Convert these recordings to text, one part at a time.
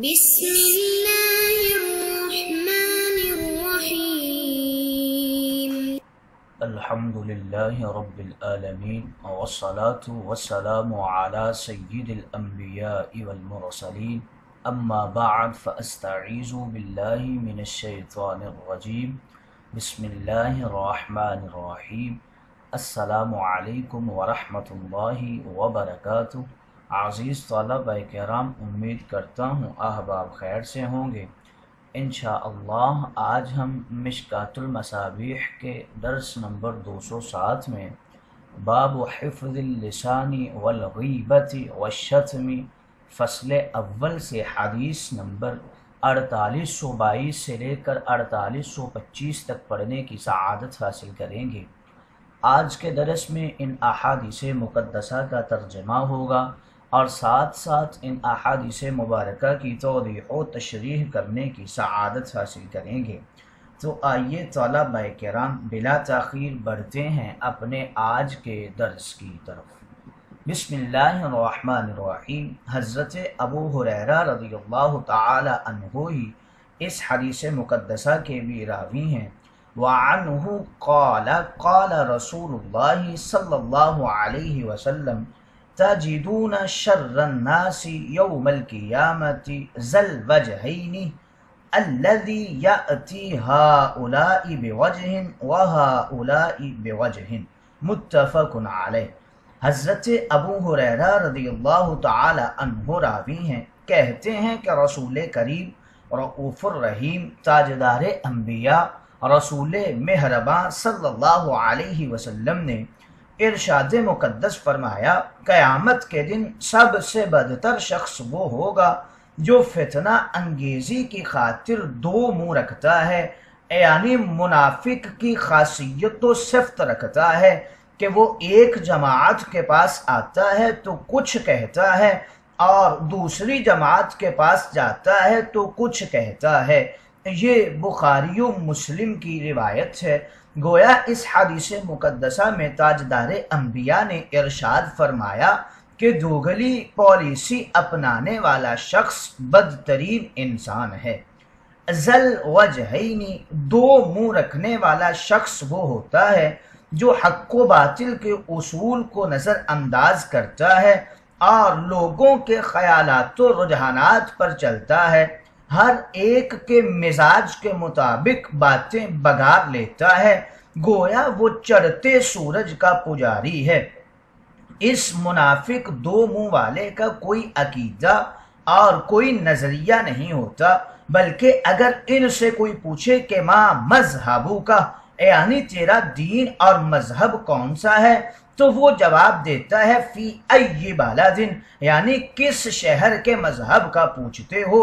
بسم الله الرحمن الرحيم. الحمد لله رب العالمين والصلاة والسلام على سيد الأنبياء والمرسلين أما بعد فأستعيذ بالله من الشيطان الرجيم بسم الله الرحمن الرحيم السلام علیکم ورحمۃ اللہ وبرکاتہ۔ عزیز طلبہ کرام، امید کرتا ہوں احباب خیر سے ہوں گے۔ انشاءاللہ آج ہم مشکات المصابیح کے درس نمبر 207 میں باب حفظ اللسان والغیبت والشتم فصل اول سے حدیث نمبر 4822 سے لے کر 4825 تک پڑھنے کی سعادت حاصل کریں گے۔ آج کے درس میں ان احادیث مقدسہ کا ترجمہ ہوگا اور ساتھ ساتھ ان احادیث مبارکہ کی توضیح و تشریح کرنے کی سعادت حاصل کریں گے۔ تو آئیے طلبہ کرام بلا تاخیر بڑھتے ہیں اپنے آج کے درس کی طرف۔ بسم اللہ الرحمن الرحیم۔ حضرت ابو ہریرہ رضی اللہ تعالی عنہ ہی اس حدیث مقدسہ کے بھی راوی ہیں۔ وعنہ قال قال رسول اللہ صلی اللہ علیہ وسلم تجدون شر الناس یوم القیامت ذا الوجہین الذی یأتی ہؤلاء بوجہ وہؤلاء بوجہ متفق علیہ۔ حضرت ابو ہریرہ رضی اللہ تعالی عنہ راوی ہیں، کہتے ہیں کہ رسول کریم رؤوف الرحیم تاجدار انبیاء رسول مہرباں صلی اللہ علیہ وسلم نے ارشاد مقدس فرمایا، قیامت کے دن سب سے بدتر شخص وہ ہوگا جو فتنہ انگیزی کی خاطر دو منہ رکھتا ہے، یعنی منافق کی خاصیت و صفت رکھتا ہے کہ وہ ایک جماعت کے پاس آتا ہے تو کچھ کہتا ہے اور دوسری جماعت کے پاس جاتا ہے تو کچھ کہتا ہے۔ یہ بخاری و مسلم کی روایت ہے۔ گویا اس حدیث مقدسہ میں تاجدار انبیاء نے ارشاد فرمایا کہ دوگلی پالیسی اپنانے والا شخص بدترین انسان ہے۔ ذل وجہین، دو منہ رکھنے والا شخص وہ ہوتا ہے جو حق و باطل کے اصول کو نظر انداز کرتا ہے اور لوگوں کے خیالات و رجحانات پر چلتا ہے، ہر ایک کے مزاج کے مطابق باتیں بگاڑ لیتا ہے، گویا وہ چڑھتے سورج کا پجاری ہے۔ اس منافق دو منہ والے کا کوئی عقیدہ اور کوئی نظریہ نہیں ہوتا، بلکہ اگر ان سے کوئی پوچھے کہ ماں مذہبو کا، یعنی تیرا دین اور مذہب کون سا ہے، تو وہ جواب دیتا ہے فی ای بلدن، یعنی کس شہر کے مذہب کا پوچھتے ہو؟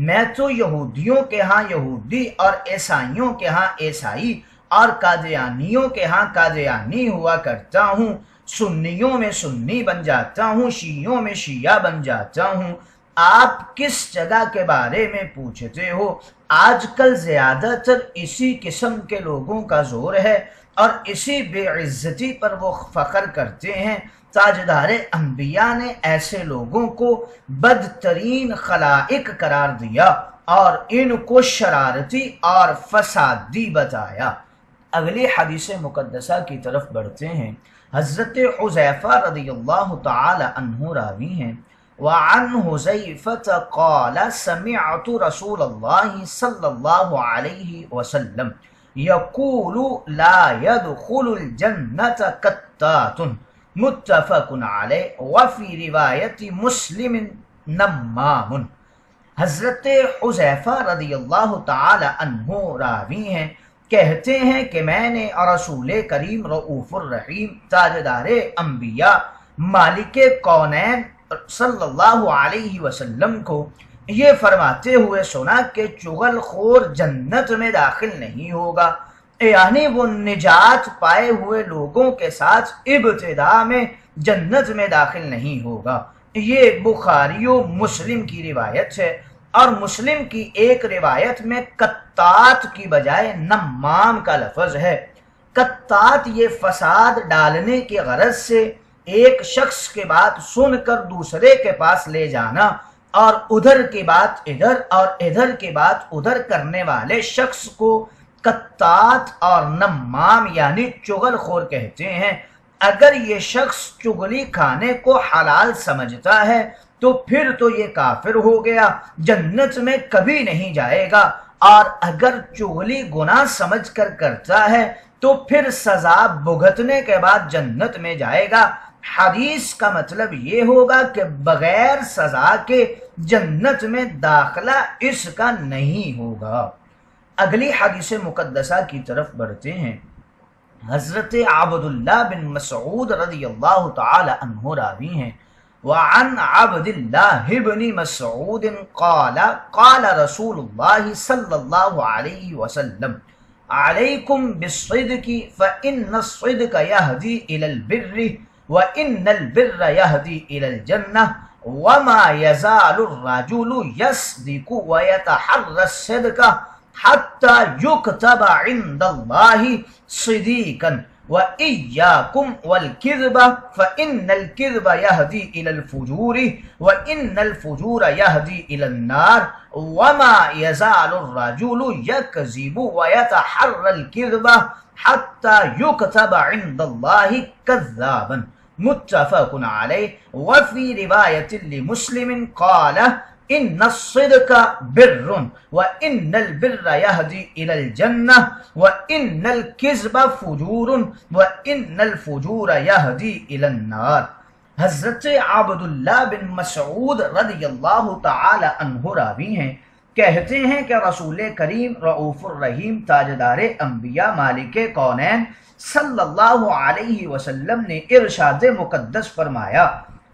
میں تو یہودیوں کے ہاں یہودی اور عیسائیوں کے ہاں عیسائی اور قادیانیوں کے ہاں قادیانی ہوا کرتا ہوں، سنیوں میں سنی بن جاتا ہوں، شیعوں میں شیعہ بن جاتا ہوں۔ آپ کس جگہ کے بارے میں پوچھتے ہو؟ آج کل زیادہ تر اسی قسم کے لوگوں کا زور ہے اور اسی بے عزتی پر وہ فخر کرتے ہیں۔ تاجدار انبیاء نے ایسے لوگوں کو بدترین خلائق قرار دیا اور ان کو شرارتی اور فسادی بتایا۔ اگلی حدیث مقدسہ کی طرف بڑھتے ہیں۔ حضرت حذیفہ رضی اللہ تعالی عنہ راوی ہیں۔ وعن حذیفہ قال سمعت رسول اللہ صلی اللہ علیہ وسلم یقول لا يدخل الجنة قطات متفق علیہ وفی روایت مسلم نمام۔ حضرت حذیفہ رضی اللہ تعالی عنہ راوی ہیں، کہتے ہیں کہ میں نے رسول کریم رؤوف الرحیم تاجدار انبیاء مالک کونین صلی اللہ علیہ وسلم کو یہ فرماتے ہوئے سنا کہ چغل خور جنت میں داخل نہیں ہوگا، یعنی وہ نجات پائے ہوئے لوگوں کے ساتھ ابتدا میں جنت میں داخل نہیں ہوگا۔ یہ بخاری و مسلم کی روایت ہے، اور مسلم کی ایک روایت میں قطات کی بجائے نمام کا لفظ ہے۔ قطات یہ فساد ڈالنے کی غرض سے ایک شخص کے بات سن کر دوسرے کے پاس لے جانا اور ادھر کی بات ادھر اور ادھر کی بات ادھر کرنے والے شخص کو قطات اور نمام یعنی چغل خور کہتے ہیں۔ اگر یہ شخص چغلی کھانے کو حلال سمجھتا ہے تو پھر تو یہ کافر ہو گیا، جنت میں کبھی نہیں جائے گا، اور اگر چغلی گناہ سمجھ کر کرتا ہے تو پھر سزا بھگتنے کے بعد جنت میں جائے گا۔ حدیث کا مطلب یہ ہوگا کہ بغیر سزا کے جنت میں داخلہ اس کا نہیں ہوگا۔ اگلی حدیث مقدسہ کی طرف بڑھتے ہیں۔ حضرت عبداللہ بن مسعود رضی اللہ تعالی عنہ راوی ہیں، وعن عبد اللہ بن مسعود قال قال رسول اللہ صلی اللہ علیہ وسلم علیکم بالصدق فإن الصدق يهدي إلى البر وإن البر يهدي إلى الجنة وما يزال الرجل يصدق ويتحرى الصدق حتى يكتب عند الله صديقا وإياكم والكذب فإن الكذب يهدي إلى الفجور وإن الفجور يهدي إلى النار وما يزال الرجل يكذب ويتحرى الكذب حتى يكتب عند الله كذابا متفق عليه۔ وفي رواية لمسلم قال إن الصدق بر وإن البر يهدي إلى الجنة وإن الكذب فجور وإن الفجور يهدي إلى النار۔ حضرت عبداللہ بن مسعود رضی اللہ تعالی عنہ راوی ہیں، کہتے ہیں کہ رسول کریم رؤوف الرحیم تاجدار انبیاء مالک کونین صلی اللہ علیہ وسلم نے ارشاد مقدس فرمایا،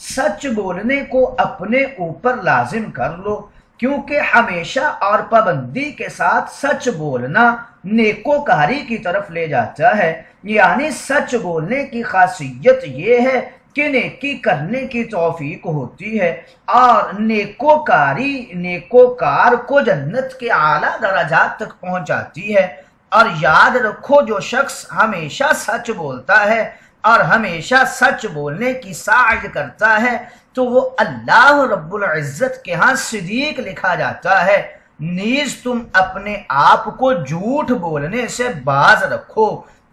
سچ بولنے کو اپنے اوپر لازم کر لو، کیونکہ ہمیشہ اور پابندی کے ساتھ سچ بولنا نیکوکاری کی طرف لے جاتا ہے۔ یعنی سچ بولنے کی خاصیت یہ ہے کہ نیکی کرنے کی توفیق ہوتی ہے، اور نیکوکار کو جنت کے اعلیٰ درجات تک پہنچاتی ہے۔ اور یاد رکھو، جو شخص ہمیشہ سچ بولتا ہے اور ہمیشہ سچ بولنے کی سعی کرتا ہے تو وہ اللہ رب العزت کے ہاں صدیق لکھا جاتا ہے۔ نیز تم اپنے آپ کو جھوٹ بولنے سے باز رکھو،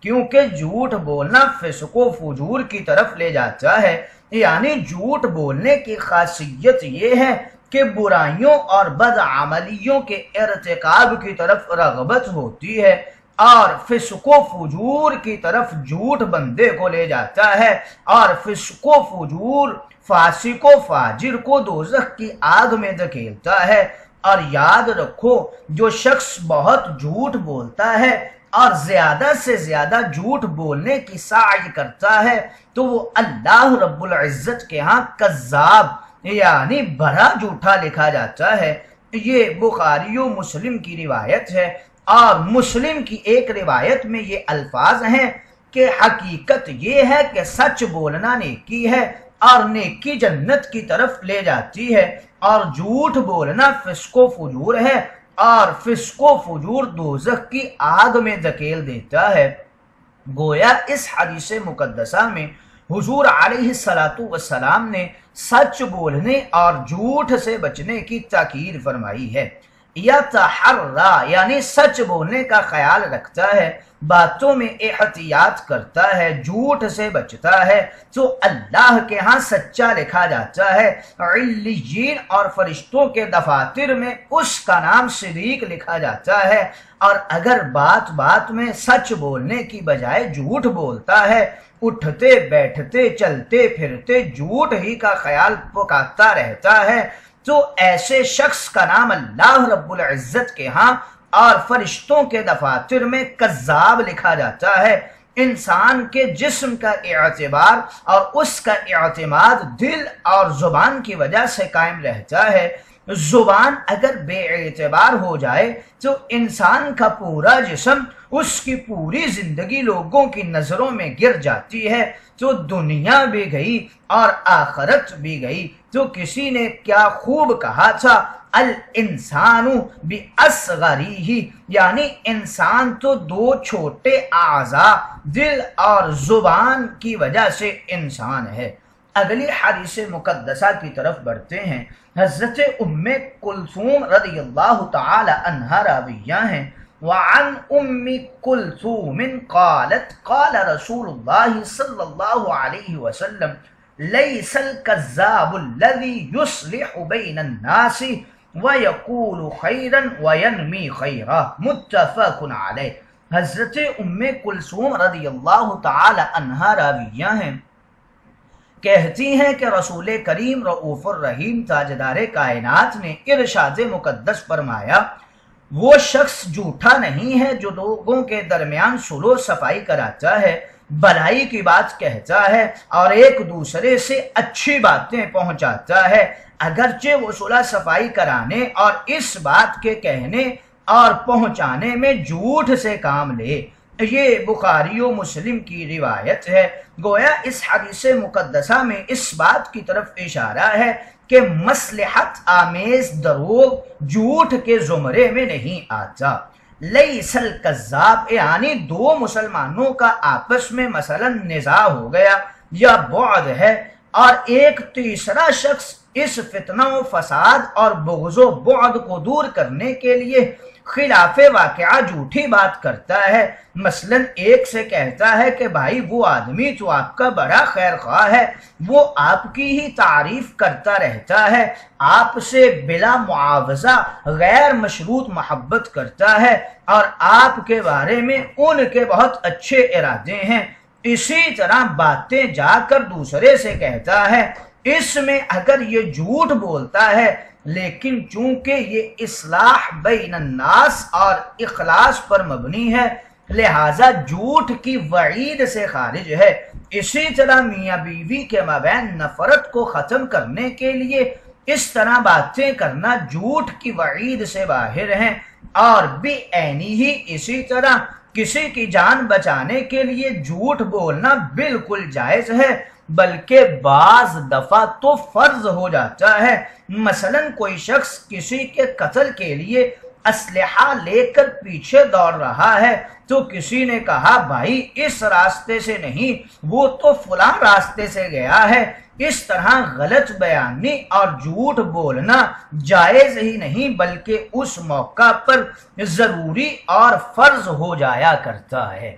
کیونکہ جھوٹ بولنا فسق و فجور کی طرف لے جاتا ہے۔ یعنی جھوٹ بولنے کی خاصیت یہ ہے کہ برائیوں اور بدعملیوں کے ارتکاب کی طرف رغبت ہوتی ہے، اور فسق و فجور کی طرف جھوٹ بندے کو لے جاتا ہے، اور فسق و فجور فاسق و فاجر کو دوزخ کی آگ میں دھکیلتا ہے۔ اور یاد رکھو، جو شخص بہت جھوٹ بولتا ہے اور زیادہ سے زیادہ جھوٹ بولنے کی سعی کرتا ہے تو وہ اللہ رب العزت کے ہاں کذاب یعنی بڑا جھوٹا لکھا جاتا ہے۔ یہ بخاری و مسلم کی روایت ہے، اور مسلم کی ایک روایت میں یہ الفاظ ہیں کہ حقیقت یہ ہے کہ سچ بولنا نیکی ہے اور نیکی جنت کی طرف لے جاتی ہے، اور جھوٹ بولنا فسق و فجور ہے اور فسق و فجور دوزخ کی آگ میں دھکیل دیتا ہے۔ گویا اس حدیث مقدسہ میں حضور علیہ السلام نے سچ بولنے اور جھوٹ سے بچنے کی تاکید فرمائی ہے۔ یتحرا یعنی سچ بولنے کا خیال رکھتا ہے، باتوں میں احتیاط کرتا ہے، جھوٹ سے بچتا ہے تو اللہ کے ہاں سچا لکھا جاتا ہے۔ علیین اور فرشتوں کے دفاتر میں اس کا نام صدیق لکھا جاتا ہے۔ اور اگر بات بات میں سچ بولنے کی بجائے جھوٹ بولتا ہے، اٹھتے بیٹھتے چلتے پھرتے جھوٹ ہی کا خیال پکارتا رہتا ہے، تو ایسے شخص کا نام اللہ رب العزت کے ہاں اور فرشتوں کے دفاتر میں کذاب لکھا جاتا ہے۔ انسان کے جسم کا اعتبار اور اس کا اعتماد دل اور زبان کی وجہ سے قائم رہتا ہے۔ زبان اگر بے اعتبار ہو جائے تو انسان کا پورا جسم، اس کی پوری زندگی لوگوں کی نظروں میں گر جاتی ہے، تو دنیا بھی گئی اور آخرت بھی گئی۔ تو کسی نے کیا خوب کہا تھا، الانسان باصغریہ، یعنی انسان تو دو چھوٹے اعضاء دل اور زبان کی وجہ سے انسان ہے۔ اگلی حدیث مقدسہ کی طرف بڑھتے ہیں۔ حضرت ام کلثوم رضی اللہ تعالی عنہا راویہ ہیں۔ وعن ام کلثوم قالت قال رسول اللہ صلی اللہ علیہ وسلم لیس الکذاب الذی یصلح بین الناس وَيَقُولُ خَيْرًا وَيَنْمِي خَيْرًا متفق علیہ۔ حضرت ام کلثوم رضی اللہ تعالی عنہا راویہ ہیں، کہتی ہیں کہ رسول کریم رؤوف الرحیم تاجدار کائنات نے ارشاد مقدس فرمایا، وہ شخص جھوٹا نہیں ہے جو لوگوں کے درمیان صلح و صفائی کراتا ہے، بھلائی کی بات کہتا ہے اور ایک دوسرے سے اچھی باتیں پہنچاتا ہے، اگرچہ وہ صلح صفائی کرانے اور اس بات کے کہنے اور پہنچانے میں جھوٹ سے کام لے۔ یہ بخاری و مسلم کی روایت ہے۔ گویا اس حدیث مقدسہ میں اس بات کی طرف اشارہ ہے کہ مصلحت آمیز دروغ جھوٹ کے زمرے میں نہیں آتا۔ لیس الکذاب یعنی دو مسلمانوں کا آپس میں مثلا نزاع ہو گیا یا بعد ہے اور ایک تیسرا شخص اس فتنہ و فساد اور بغض و بعد کو دور کرنے کے لیے خلاف واقعہ جھوٹی بات کرتا ہے، مثلا ایک سے کہتا ہے کہ بھائی وہ آدمی تو آپ کا بڑا خیر خواہ ہے، وہ آپ کی ہی تعریف کرتا رہتا ہے، آپ سے بلا معاوضہ غیر مشروط محبت کرتا ہے اور آپ کے بارے میں ان کے بہت اچھے ارادے ہیں۔ اسی طرح باتیں جا کر دوسرے سے کہتا ہے، اس میں اگر یہ جھوٹ بولتا ہے لیکن چونکہ یہ اصلاح بین الناس اور اخلاص پر مبنی ہے لہذا جھوٹ کی وعید سے خارج ہے۔ اسی طرح میاں بیوی کے مابین نفرت کو ختم کرنے کے لیے اس طرح باتیں کرنا جھوٹ کی وعید سے باہر ہیں، اور بھی عینی ہی اسی طرح کسی کی جان بچانے کے لیے جھوٹ بولنا بالکل جائز ہے، بلکہ بعض دفعہ تو فرض ہو جاتا ہے۔ مثلا کوئی شخص کسی کے قتل کے لیے اسلحہ لے کر پیچھے دوڑ رہا ہے تو کسی نے کہا بھائی اس راستے سے نہیں، وہ تو فلاں راستے سے گیا ہے، اس طرح غلط بیانی اور جھوٹ بولنا جائز ہی نہیں بلکہ اس موقع پر ضروری اور فرض ہو جایا کرتا ہے۔